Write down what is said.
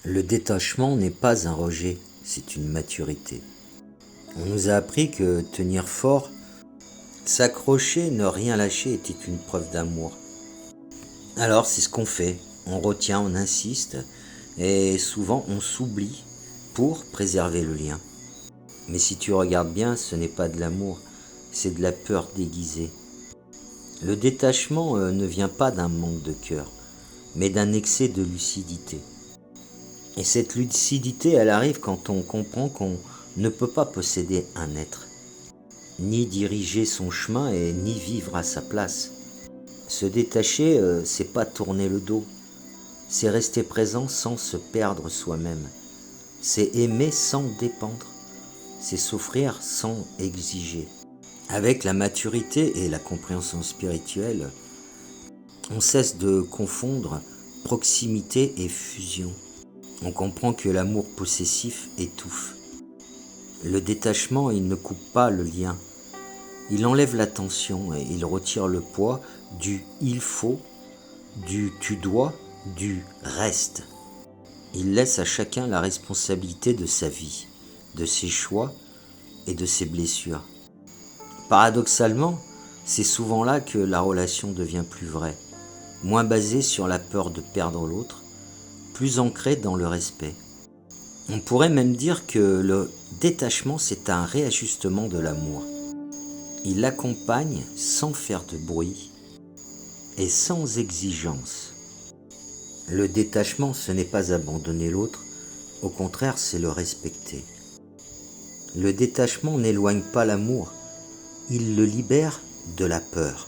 Le détachement n'est pas un rejet, c'est une maturité. On nous a appris que tenir fort, s'accrocher, ne rien lâcher était une preuve d'amour. Alors c'est ce qu'on fait, on retient, on insiste, et souvent on s'oublie pour préserver le lien. Mais si tu regardes bien, ce n'est pas de l'amour, c'est de la peur déguisée. Le détachement ne vient pas d'un manque de cœur, mais d'un excès de lucidité. Et cette lucidité, elle arrive quand on comprend qu'on ne peut pas posséder un être, ni diriger son chemin et ni vivre à sa place. Se détacher, c'est pas tourner le dos, c'est rester présent sans se perdre soi-même. C'est aimer sans dépendre, c'est souffrir sans exiger. Avec la maturité et la compréhension spirituelle, on cesse de confondre proximité et fusion. On comprend que l'amour possessif étouffe. Le détachement, il ne coupe pas le lien. Il enlève la tension et il retire le poids du il faut, du tu dois, du reste. Il laisse à chacun la responsabilité de sa vie, de ses choix et de ses blessures. Paradoxalement, c'est souvent là que la relation devient plus vraie, moins basée sur la peur de perdre l'autre, plus ancrée dans le respect. On pourrait même dire que le détachement, c'est un réajustement de l'amour. Il l'accompagne sans faire de bruit et sans exigence. Le détachement, ce n'est pas abandonner l'autre, au contraire, c'est le respecter. Le détachement n'éloigne pas l'amour, il le libère de la peur.